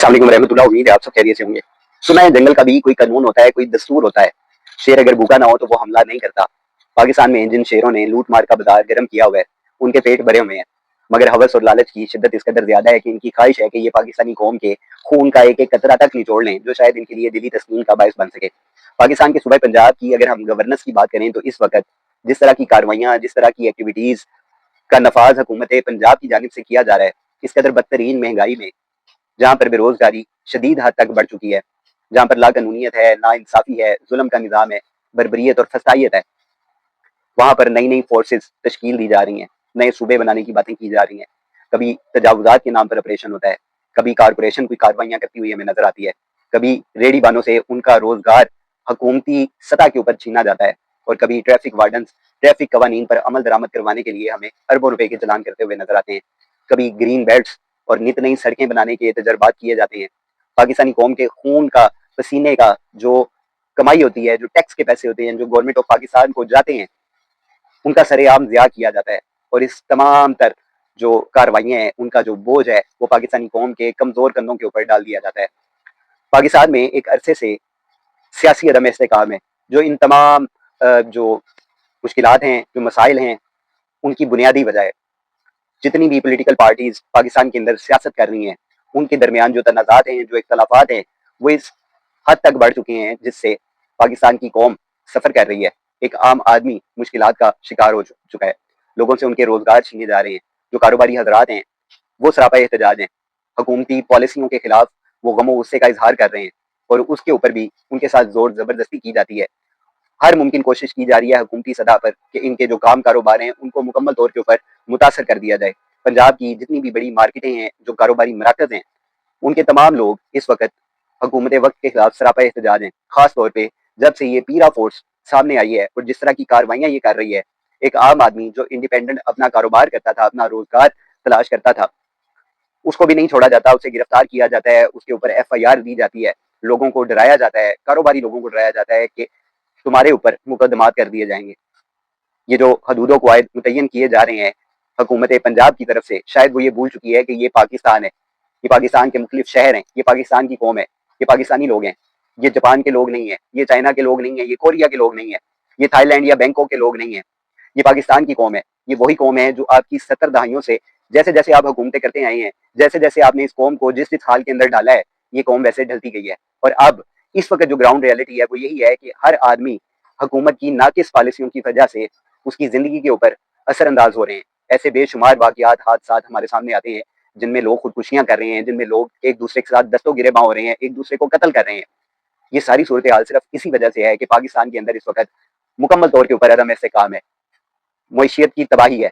अस्सलाम वालेकुम रहमतुल्लाह। उम्मीद है आप सब खैरियत से होंगे। सुना है जंगल का भी कोई कानून होता है, कोई दस्तूर होता है। शेर अगर भूखा ना हो तो वो हमला नहीं करता। पाकिस्तान में जिन शेरों ने लूट मार का बाजार गर्म किया हुआ है, उनके पेट भरे हुए हैं, मगर हवस और लालच की शिद्दत इस कदर ज्यादा है कि इनकी ख्वाहिश है कि ये पाकिस्तानी कौम के खून का एक एक कतरा तक निचोड़ लें, जो शायद इनके लिए दिली तस्कीन का बायस बन सके। पाकिस्तान के सूबे पंजाब की अगर हम गवर्नेंस की बात करें तो इस वक्त जिस तरह की कार्रवाइयाँ, जिस तरह की एक्टिविटीज का नफाज हुकूमत पंजाब की जानिब से किया जा रहा है, इस कदर बदतरीन महंगाई में, जहाँ पर बेरोजगारी शदीद हद तक बढ़ चुकी है, जहाँ पर लाकानूनीयत है, नाइंसाफी है, जुल्म का निज़ाम है, बर्बरियत और फसाइयत है, वहाँ पर नई नई फोर्सेस तश्कील दी जा रही हैं, नए सूबे बनाने की बातें की जा रही हैं। कभी तजावुजात के नाम पर ऑपरेशन होता है, कभी कारपोरेशन कोई कार्रवाइयाँ करती हुई हमें नजर आती है, कभी रेडी बानों से उनका रोजगार हुकूमती सतह के ऊपर छीना जाता है, और कभी ट्रैफिक वार्डन्स ट्रैफिक कवानीन पर अमल दरामद करवाने के लिए हमें अरबों रुपए के चलान करते हुए नजर आते हैं। कभी ग्रीन बेल्ट्स और नित नई सड़कें बनाने के तजर्बात किए जाते हैं। पाकिस्तानी कौम के खून का, पसीने का जो कमाई होती है, जो टैक्स के पैसे होते हैं, जो गवर्नमेंट ऑफ पाकिस्तान को जाते हैं, उनका सरेआम ज़िया किया जाता है। और इस तमाम तर जो कार्रवाइयाँ हैं, उनका जो बोझ है, वो पाकिस्तानी कौम के कमज़ोर कंधों के ऊपर डाल दिया जाता है। पाकिस्तान में एक अरसे से सियासी अदम इस्तेकाम है, जो इन तमाम जो मुश्किलात हैं, जो मसाइल हैं, उनकी बुनियादी वजह है। जितनी भी पॉलिटिकल पार्टीज पाकिस्तान के अंदर सियासत कर रही हैं, उनके दरमियान जो तनाज़ात हैं, जो इख्तलाफात हैं, वो इस हद तक बढ़ चुके हैं जिससे पाकिस्तान की कौम सफ़र कर रही है। एक आम आदमी मुश्किलात का शिकार हो चुका है। लोगों से उनके रोजगार छीने जा रहे हैं। जो कारोबारी हजरात हैं, वो सरापा एहतजाज हैं। हुकूमती पॉलिसियों के खिलाफ वो गमो गुस्से का इजहार कर रहे हैं, और उसके ऊपर भी उनके साथ जोर जबरदस्ती की जाती है। हर मुमकिन कोशिश की जा रही है हुकूमती सतह पर कि इनके जो काम कारोबार हैं, उनको मुकम्मल तौर के ऊपर मुतासर कर दिया जाए। पंजाब की जितनी भी बड़ी मार्केटें हैं, जो कारोबारी मराकज़ हैं, उनके तमाम लोग इस वक्त हुकूमत वक्त के खिलाफ सरापा एहतजाज हैं। खास तौर पर जब से ये पीरा फोर्स सामने आई है और जिस तरह की कार्रवाइयाँ ये कर रही है, एक आम आदमी जो इंडिपेंडेंट अपना कारोबार करता था, अपना रोजगार तलाश करता था, उसको भी नहीं छोड़ा जाता, उसे गिरफ्तार किया जाता है, उसके ऊपर FIR दी जाती है, लोगों को डराया जाता है, कारोबारी लोगों को डराया जाता है कि तुम्हारे ऊपर मुकदमात कर दिए जाएंगे। ये जो हदूदों को आयद मुतय्यन किए जा रहे हैं हुकूमत पंजाब की तरफ से, शायद वो ये भूल चुकी है कि ये पाकिस्तान है, ये पाकिस्तान के मुख्तलिफ शहर हैं, ये पाकिस्तान की कौम है, ये पाकिस्तानी लोग हैं, ये जापान के लोग नहीं है, ये चाइना के लोग नहीं है, ये कोरिया के लोग नहीं है, ये थाईलैंड या बैंकॉक के लोग नहीं है। ये पाकिस्तान की कौम है। ये वही कौम है जो आपकी 70 दहाइयों से जैसे जैसे आप हुकूमतें करते आए हैं, जैसे जैसे आपने इस कौम को जिस जिस हाल के अंदर डाला है, ये कौम वैसे ढलती गई है। और अब इस वक्त जो ग्राउंड रियलिटी है वो यही है कि हर आदमी हुकूमत की नाकिस पॉलिसियों की वजह से उसकी जिंदगी के ऊपर असरअंदाज हो रहे हैं। ऐसे बेशुमार वाकयात, हादसात हमारे सामने आते हैं जिनमें लोग खुदकुशियां कर रहे हैं, जिनमें लोग एक दूसरे के साथ दस्तों गिरेबां हो रहे हैं, एक दूसरे को कत्ल कर रहे हैं। ये सारी सूरत हाल सिर्फ इसी वजह से है कि पाकिस्तान के अंदर इस वक्त मुकम्मल तौर के ऊपर अदम इस्तेकाम है, मईशियत की तबाही है,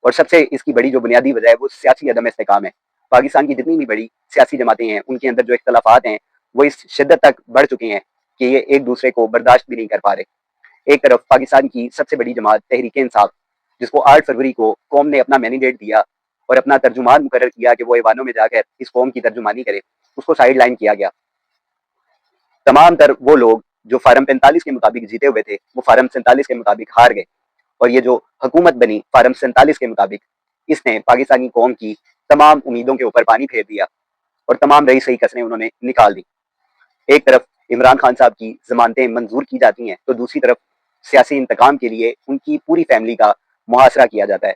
और सबसे इसकी बड़ी जो बुनियादी वजह है वो सियासी अदम इस्तेकाम है। पाकिस्तान की जितनी भी बड़ी सियासी जमातें हैं, उनके अंदर जो इख्तलाफात हैं, वो इस शिद्दत तक बढ़ चुके हैं कि ये एक दूसरे को बर्दाश्त भी नहीं कर पा रहे। एक तरफ पाकिस्तान की सबसे बड़ी जमात तहरीक इंसाफ, जिसको 8 फरवरी को कौम ने अपना मैंडेट दिया और अपना तर्जुमान मुकर्रर किया कि वो ऐवानों में जाकर इस कौम की तर्जुमानी करे, उसको साइड लाइन किया गया। तमाम तर वो लोग जो फार्म 45 के मुताबिक जीते हुए थे, वो फार्म 47 के मुताबिक हार गए, और ये जो हुकूमत बनी फार्म 47 के मुताबिक, इसने पाकिस्तानी कौम की तमाम उम्मीदों के ऊपर पानी फेर दिया और तमाम रही सही कसरें उन्होंने निकाल दी। एक तरफ इमरान खान साहब की जमानतें मंजूर की जाती हैं, तो दूसरी तरफ सियासी इंतकाम के लिए उनकी पूरी फैमिली का मुहासरा किया जाता है।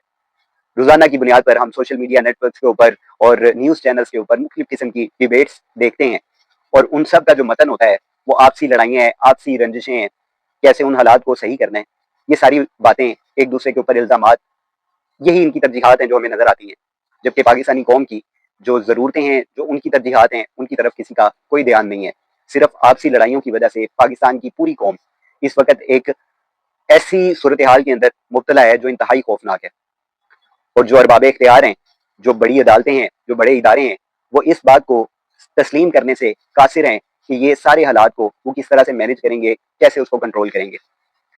रोजाना की बुनियाद पर हम सोशल मीडिया नेटवर्क्स के ऊपर और न्यूज़ चैनल्स के ऊपर मुख्तलिफ किस्म की डिबेट्स देखते हैं, और उन सब का जो मतन होता है वो आपसी लड़ाइयाँ हैं, आपसी रंजिशें हैं, कैसे उन हालात को सही करना है। ये सारी बातें, एक दूसरे के ऊपर इल्जामात, यही इनकी तरजीहात हैं जो हमें नजर आती हैं। जबकि पाकिस्तानी कौम की जो ज़रूरतें हैं, जो उनकी तरजीहात हैं, उनकी तरफ किसी का कोई ध्यान नहीं है। सिर्फ आपसी लड़ाइयों की वजह से पाकिस्तान की पूरी कौम इस वक्त एक ऐसी सूरत हाल के अंदर मुब्तला है जो इंतहाई खौफनाक है। और जो अरबाब इख्तियार हैं, जो बड़ी अदालतें हैं, जो बड़े इदारे हैं, वो इस बात को तस्लीम करने से कासिर हैं कि ये सारे हालात को वो किस तरह से मैनेज करेंगे, कैसे उसको कंट्रोल करेंगे।